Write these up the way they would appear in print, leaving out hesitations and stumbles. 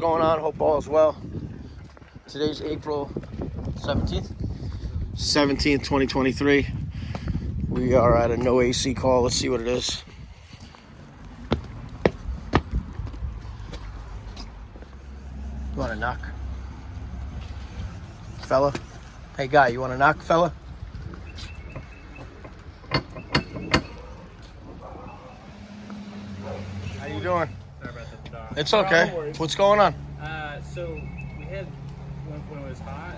going on? Hope all is well. Today's April 17th, 2023. We are at a no AC call. Let's see what it is. You want to knock? Fella? Hey, guy, you want to knock, fella? How you doing? Sorry about that. It's okay. What's going on? So we had when it was hot,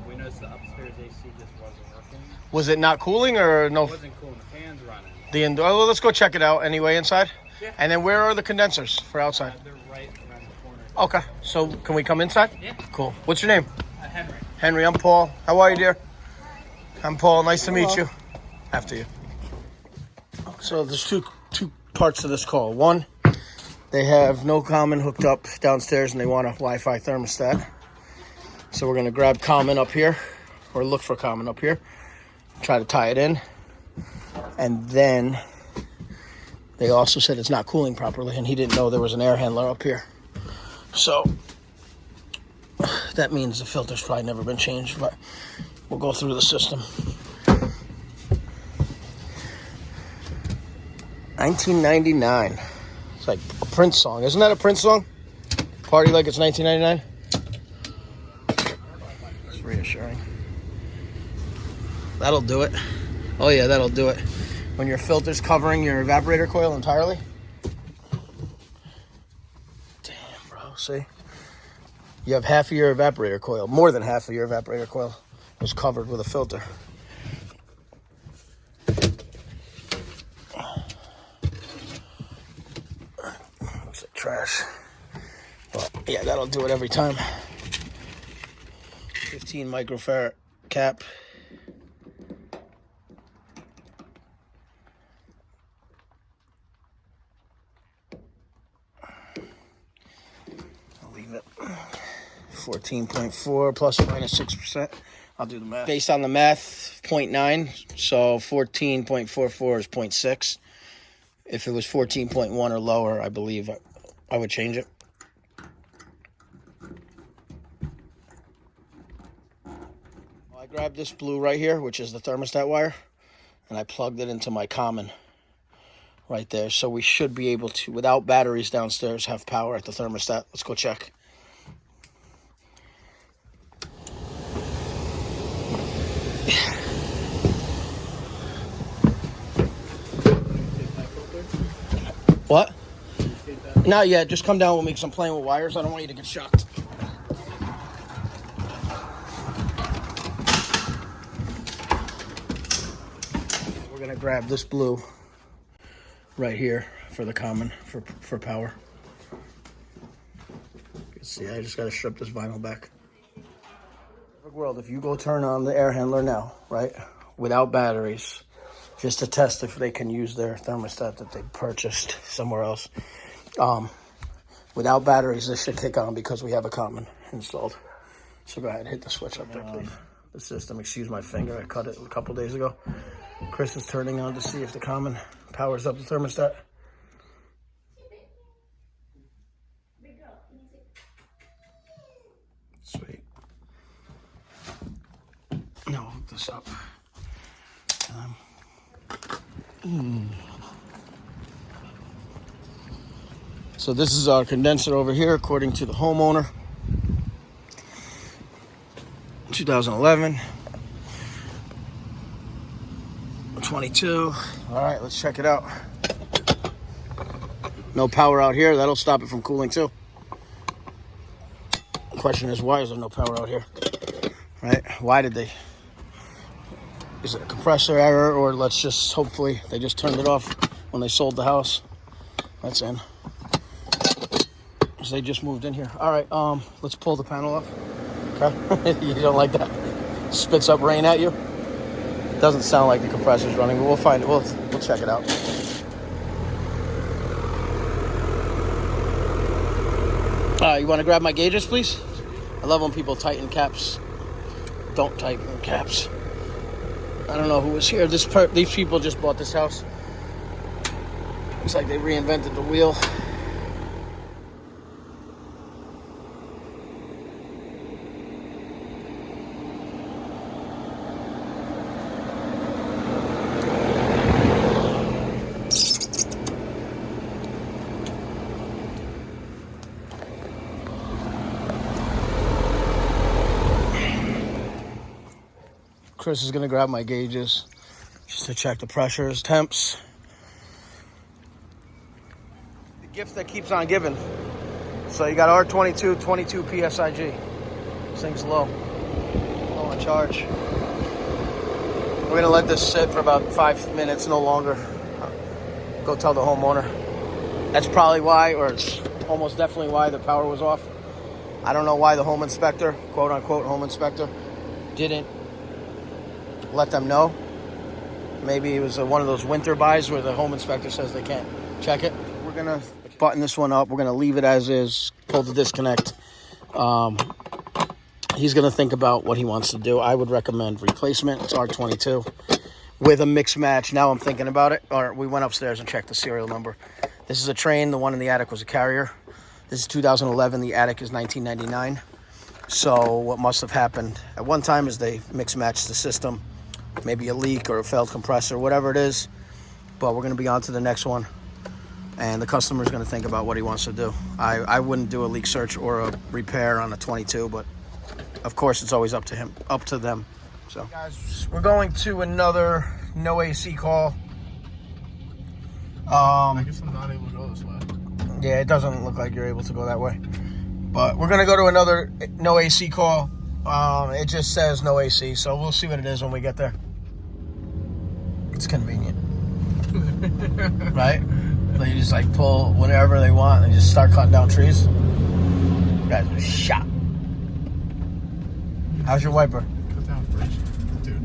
we noticed the upstairs AC just wasn't working. Was it not cooling or no? It wasn't cool. The fan's running. The indoor. Well, let's go check it out anyway inside. Yeah. And then where are the condensers for outside? They're right around the corner. Okay. So can we come inside? Yeah. Cool. What's your name? Henry. Henry. I'm Paul. How are you, dear? I'm Paul. Nice to meet you. After you. So there's two parts to this call. One, they have no common hooked up downstairs and they want a Wi-Fi thermostat. So we're going to grab common up here, or look for common up here, try to tie it in. And then they also said it's not cooling properly, and he didn't know there was an air handler up here. So that means the filter's probably never been changed, but we'll go through the system. 1999. It's like a Prince song. Isn't that a Prince song? Party like it's 1999? It's reassuring. That'll do it. Oh yeah, that'll do it. When your filter's covering your evaporator coil entirely. Damn, bro. See? You have half of your evaporator coil, more than half of your evaporator coil was covered with a filter. Looks like trash. But yeah, that'll do it every time. 15 microfarad cap. I'll leave it. 14.4 plus or minus 6%. I'll do the math. Based on the math, 0.9. So 14.44 is 0.6. If it was 14.1 or lower, I believe I would change it. I grabbed this blue right here, which is the thermostat wire, and I plugged it into my common right there. So we should be able to, without batteries downstairs, have power at the thermostat. Let's go check. What? Not yet. Just come down with me because I'm playing with wires. I don't want you to get shocked. We're going to grab this blue right here for the common for power. You can see I just got to strip this vinyl back. World, if you go turn on the air handler now, right, without batteries, just to test if they can use their thermostat that they purchased somewhere else. Without batteries, this should kick on because we have a common installed. So go ahead and hit the switch up there, please. The system, excuse my finger, I cut it a couple days ago. Chris is turning on to see if the common powers up the thermostat. Sweet. Now I'll hook this up. So this is our condenser over here, according to the homeowner. 2011. 22. All right, let's check it out. No power out here. That'll stop it from cooling too. The question is, why is there no power out here? Right? Why did they? Is it a compressor error, or let's just hopefully they just turned it off when they sold the house? That's in. So they just moved in here. All right, let's pull the panel up. Okay, you don't like that? Spits up rain at you. Doesn't sound like the compressor's running, but we'll find it. We'll check it out. You want to grab my gauges, please? I love when people tighten caps. Don't tighten caps. I don't know who was here. These people just bought this house. Looks like they reinvented the wheel. Chris is gonna grab my gauges just to check the pressures, temps. The gift that keeps on giving. So you got R22, 22 PSIG. This thing's low on charge. We're gonna let this sit for about 5 minutes, no longer. Go tell the homeowner. That's probably why, or it's almost definitely why the power was off. I don't know why the home inspector, quote unquote home inspector, didn't let them know. Maybe it was one of those winter buys where the home inspector says they can't check it. We're gonna button this one up. We're gonna leave it as is, pull the disconnect. He's gonna think about what he wants to do. I would recommend replacement. It's R22 with a mix match. Now I'm thinking about it. Or we went upstairs and checked the serial number. This is a Train. The one in the attic was a Carrier. This is 2011. The attic is 1999. So what must have happened at one time is they mix matched the system. Maybe a leak or a failed compressor, whatever it is. But we're going to be on to the next one. And the customer's going to think about what he wants to do. I wouldn't do a leak search or a repair on a 22, but of course it's always up to them. So guys, we're going to another no AC call. I guess I'm not able to go this way. Yeah, it doesn't look like you're able to go that way. But we're going to go to another no AC call. It just says no AC, so we'll see what it is when we get there. It's convenient. Right? They just like pull whatever they want and just start cutting down trees. You guys are shot. How's your wiper? Cut down bridge, dude.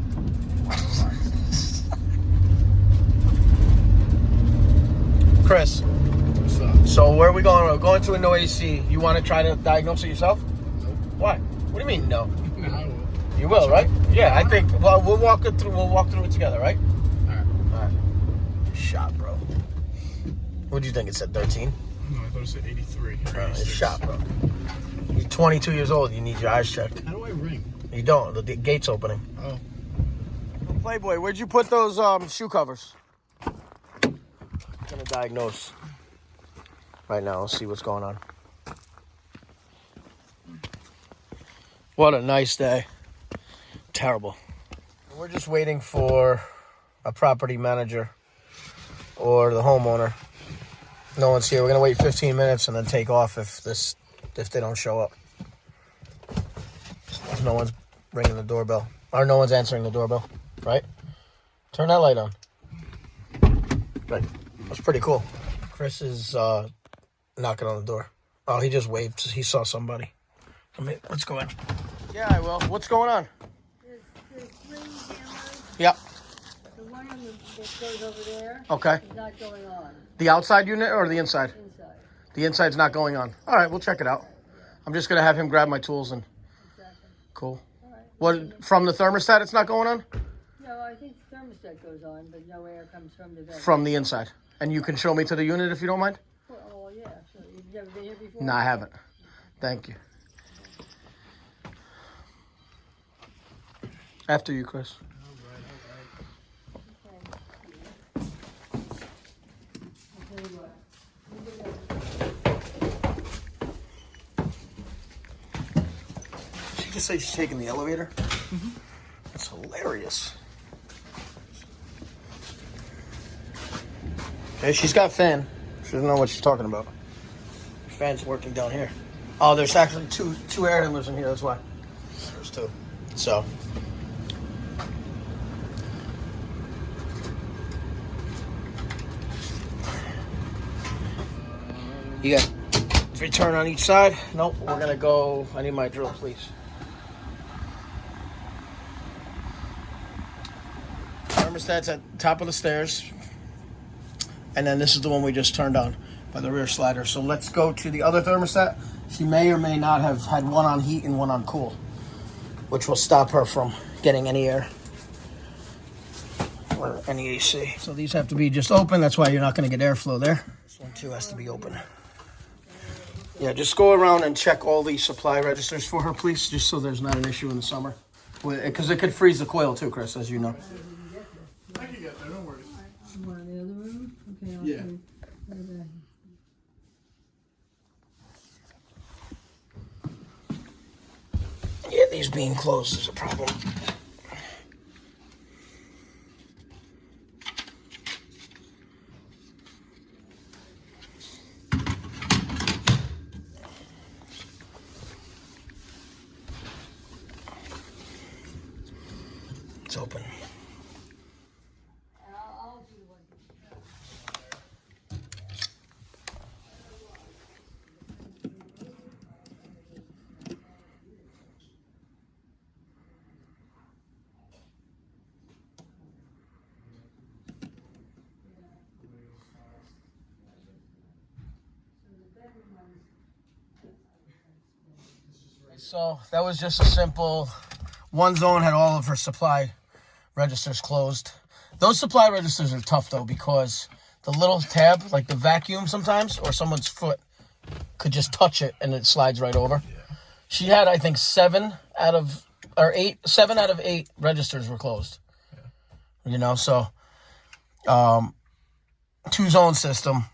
Chris, What's up? so where are we going? We're going to a no AC. You want to try to diagnose it yourself? Nope. Why? What do you mean no? No, I will. You will, right? Yeah, I think. Well, we'll walk it through. We'll walk through it together, right? All right. All right. Shot, bro. What do you think? It said 13. No, I thought it said 83. It's shot, bro. You're 22 years old. You need your eyes checked. How do I ring? You don't. The gate's opening. Oh. Playboy, where'd you put those shoe covers? I'm gonna diagnose right now. Let's see what's going on. What a nice day. Terrible. We're just waiting for a property manager or the homeowner. No one's here. We're gonna wait 15 minutes and then take off if they don't show up. If no one's ringing the doorbell or no one's answering the doorbell, right? Turn that light on. Right. That's pretty cool. Chris is knocking on the door. Oh, he just waved. He saw somebody. Let's go in. Yeah, I will. What's going on? There's three cameras. Yep. The one on that goes over there Okay. is not going on The outside unit or the inside? inside. The inside's not going on. All right, we'll check it out. I'm just gonna have him grab my tools and. Exactly. Cool. All right. What from the thermostat? It's not going on. No, I think the thermostat goes on, but no air comes from the vent. From the inside, and you can show me to the unit if you don't mind. Oh, yeah. Sure. You've never been here before? No, I haven't. Thank you. After you, Chris. I'll tell you what. She just say she's taking the elevator. That's hilarious. Okay, she's got a fan. She doesn't know what she's talking about. Her fan's working down here. Oh, there's actually two air handlers in here. That's why. There's two. So. You got return on each side? Nope, we're gonna go. I need my drill, please. Thermostat's at the top of the stairs. And then this is the one we just turned on by the rear slider. So let's go to the other thermostat. She may or may not have had one on heat and one on cool, which will stop her from getting any air or any AC. So these have to be just open. That's why you're not going to get airflow there. This one too has to be open. Yeah, just go around and check all the supply registers for her, please, just so there's not an issue in the summer. Because it could freeze the coil too, Chris, as you know. I can get there, no worries. You want the other room? Okay, I'll Yeah. show you. Okay. Yeah, these being closed is a problem. It's open. I'll do one. So that was just a simple, one zone had all of her supply registers closed. Those supply registers are tough though, because the little tab, like the vacuum sometimes, or someone's foot could just touch it and it slides right over. Yeah. She had, I think, 7 out of 8 registers were closed. Yeah. You know, so 2-zone system.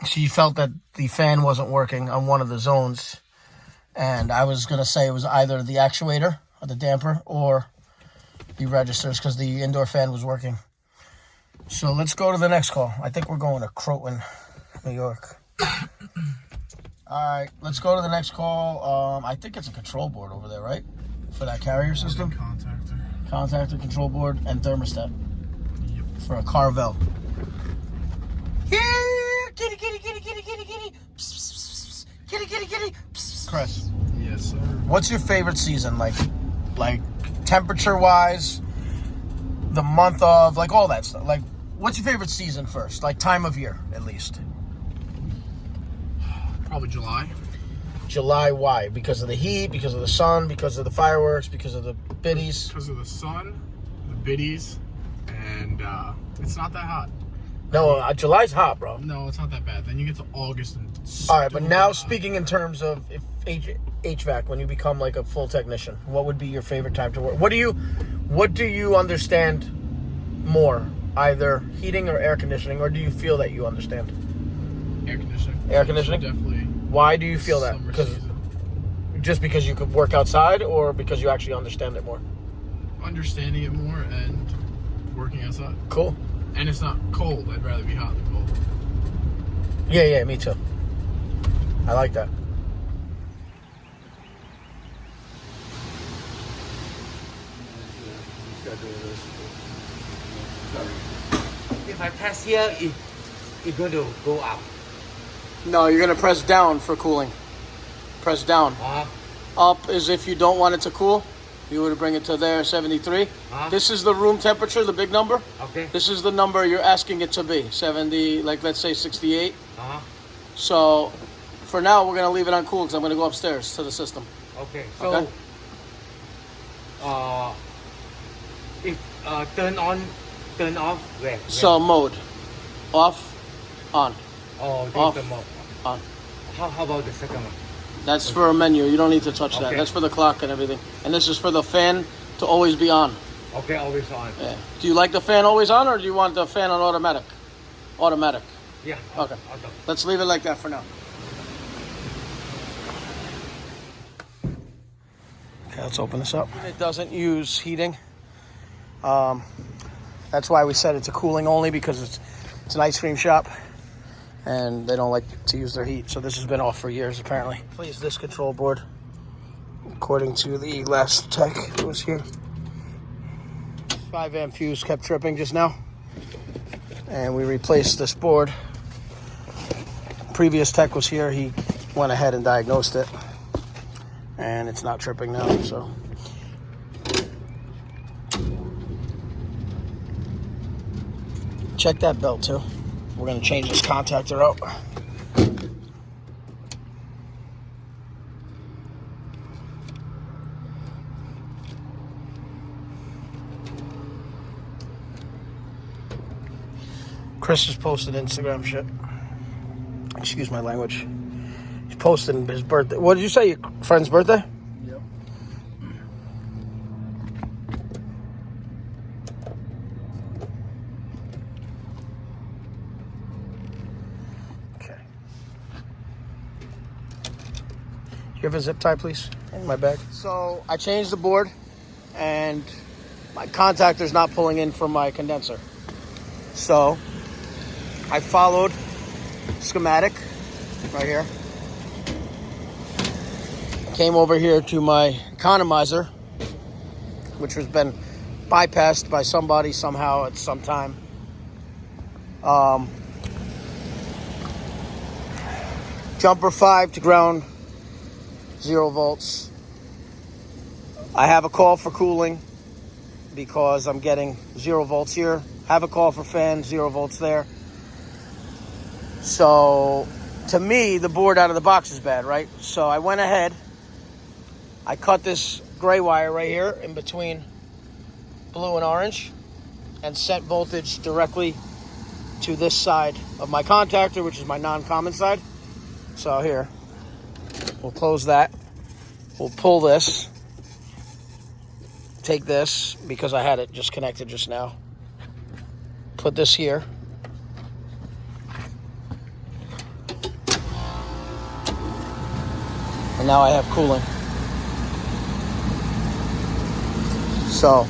She felt that the fan wasn't working on one of the zones. And I was going to say it was either the actuator or the damper or the registers, because the indoor fan was working. So let's go to the next call. I think we're going to Croton, New York. All right, let's go to the next call. I think it's a control board over there, right? For that carrier system? Contactor, control board, and thermostat. Yep. For a Carvel. Here! Kitty, kitty, kitty, kitty, kitty, kitty. Psst, psst, psst, psst. Kitty, kitty, kitty. Psst. Chris. Yes, sir. What's your favorite season? Like temperature-wise, the month of, like all that stuff. Like, what's your favorite season first? Like time of year, at least. Probably July. July, why? Because of the heat, because of the sun, because of the fireworks, because of the biddies? Because of the sun, the biddies, and it's not that hot. No, July's hot, bro. No, it's not that bad. Then you get to August and... All right, but now speaking in terms of if HVAC, when you become like a full technician, what would be your favorite time to work? What do you understand more? Either heating or air conditioning, or do you feel that you understand? Air conditioning. Air conditioning? Definitely. Why do you feel that? Just because you could work outside, or because you actually understand it more? Understanding it more and working outside. Cool. And it's not cold. I'd rather be hot than cold. Yeah, me too. I like that. If I press here, it's going to go up. No, you're going to press down for cooling. Press down. Uh, Up is if you don't want it to cool. You would bring it to there, 73. This is the room temperature, the big number. okay. This is the number you're asking it to be, 70, like let's say 68. So for now, we're going to leave it on cool because I'm going to go upstairs to the system. Okay. So, Okay. if turn on, turn off, where? So mode, off, on. Oh, this off, is the mode. on. How about the second one? That's for a menu. You don't need to touch that. Okay. That's for the clock and everything. And this is for the fan to always be on. Okay, always on. Yeah. Do you like the fan always on, or do you want the fan on automatic? Automatic. Yeah. Okay. Okay. Let's leave it like that for now. Okay, let's open this up. It doesn't use heating. That's why we set it to cooling only, because it's an ice cream shop and they don't like to use their heat. So this has been off for years apparently. Please, this control board, according to the last tech that was here, 5 amp fuse kept tripping just now, and we replaced this board. Previous tech was here. He went ahead and diagnosed it, and it's not tripping now. So check that belt too. We're gonna change this contactor out. Chris just posted Instagram shit. Excuse my language. He's posting his birthday. What did you say? Your friend's birthday? Yep. Okay. You have a zip tie, please, in my bag? So I changed the board, and my contactor's not pulling in from my condenser. So I followed schematic right here. Came over here to my economizer, which has been bypassed by somebody somehow at some time. Jumper 5 to ground, 0 volts. I have a call for cooling because I'm getting 0 volts here. Have a call for fan, 0 volts there. So to me, the board out of the box is bad, right? So I went ahead. I cut this gray wire right here in between blue and orange and sent voltage directly to this side of my contactor, which is my non-common side. So here, we'll close that. We'll pull this. Take this, because I had it just connected just now. Put this here. And now I have cooling. So,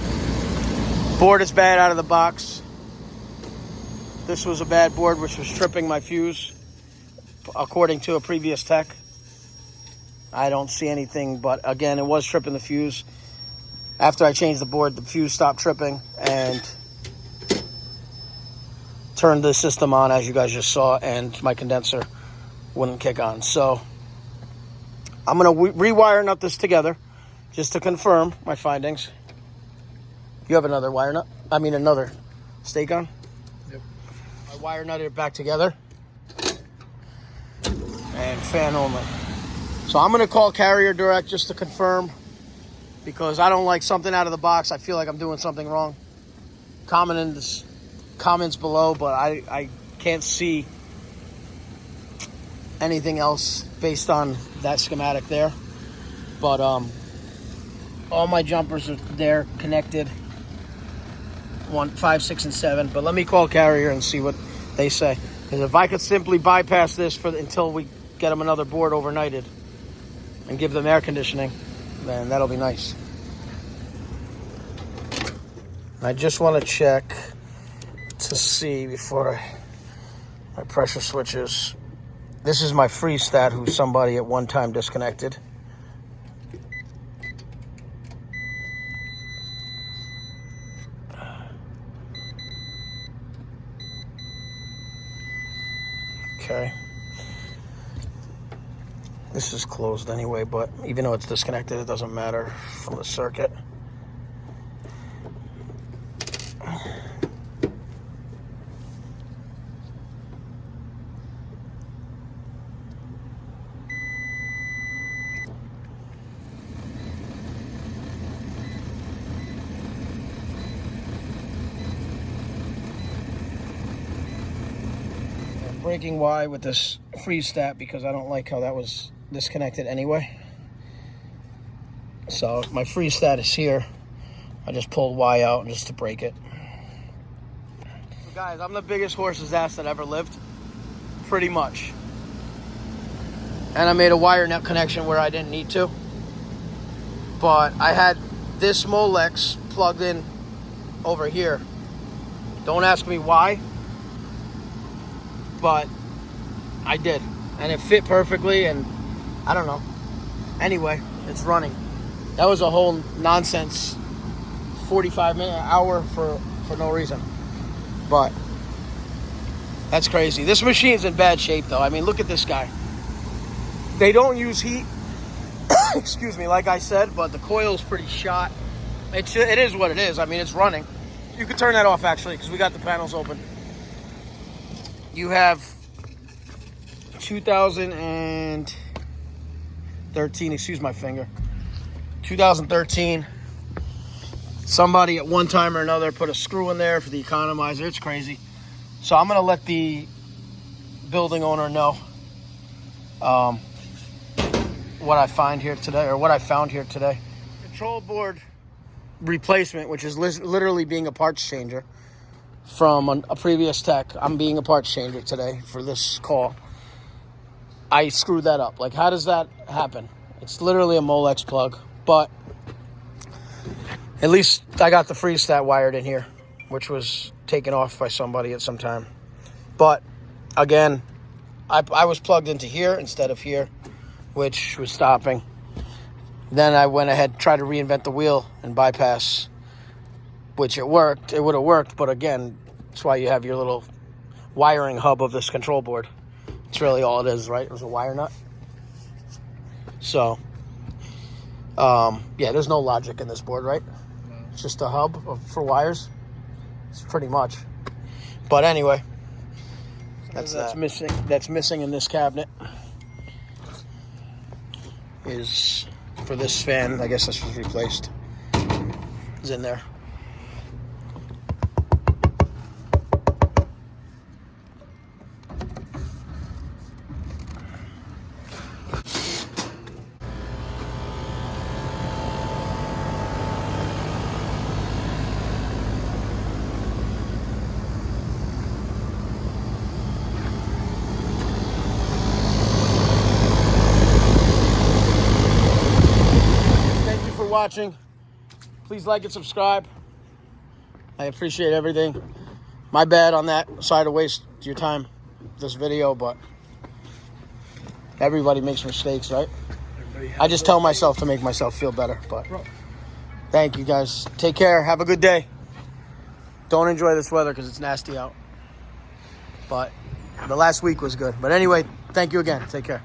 board is bad out of the box. This was a bad board which was tripping my fuse, according to a previous tech. I don't see anything, but again, it was tripping the fuse. After I changed the board, the fuse stopped tripping and turned the system on, as you guys just saw, and my condenser wouldn't kick on. So I'm going to rewire nut this together just to confirm my findings. You have another wire nut? I mean, another stake on? Yep. I wire nutted it back together. And fan only. So I'm going to call Carrier Direct just to confirm, because I don't like something out of the box. I feel like I'm doing something wrong. Comment in the comments below, but I can't see anything else based on that schematic there. But all my jumpers are there connected. 1, 5, 6, and 7. But let me call Carrier and see what they say. Because if I could simply bypass this until we get them another board overnighted and give them air conditioning, then that'll be nice. I just want to check to see before my pressure switches. This is my freestat, who somebody at one time disconnected. Okay. This is closed anyway, but even though it's disconnected, it doesn't matter from the circuit. Breaking Y with this freestat because I don't like how that was disconnected anyway. So my freestat is here. I just pulled Y out just to break it. So guys, I'm the biggest horse's ass that ever lived, pretty much. And I made a wire net connection where I didn't need to. But I had this Molex plugged in over here. Don't ask me why, but I did, and it fit perfectly, and I don't know. Anyway, it's running. That was a whole nonsense 45-minute hour for no reason, but that's crazy. This machine's in bad shape, though. I mean, look at this guy. They don't use heat, excuse me, like I said, but the coil's pretty shot. It is what it is. I mean, it's running. You can turn that off, actually, because we got the panels open. You have 2013, excuse my finger, 2013. Somebody at one time or another put a screw in there for the economizer. It's crazy. So I'm going to let the building owner know what I find here today, or what I found here today. Control board replacement, which is literally being a parts changer. From a previous tech, I'm being a parts changer today for this call. I screwed that up. Like, how does that happen? It's literally a Molex plug, but at least I got the freestat wired in here, which was taken off by somebody at some time. But again, I was plugged into here instead of here, which was stopping. Then I went ahead and tried to reinvent the wheel and bypass which it worked. It would have worked, but again, that's why you have your little wiring hub of this control board. It's really all it is, right? It was a wire nut. So, yeah, there's no logic in this board, right? It's just a hub for wires. It's pretty much. But anyway, that's missing. That's missing in this cabinet is for this fan. I guess this was replaced. Is in there. Watching, please like and subscribe. I appreciate everything. My bad on that. Sorry to waste your time with this video, but everybody makes mistakes, right? I just tell myself to make myself feel better, but thank you guys. Take care. Have a good day. Don't enjoy this weather because it's nasty out, but the last week was good. But anyway, thank you again. Take care.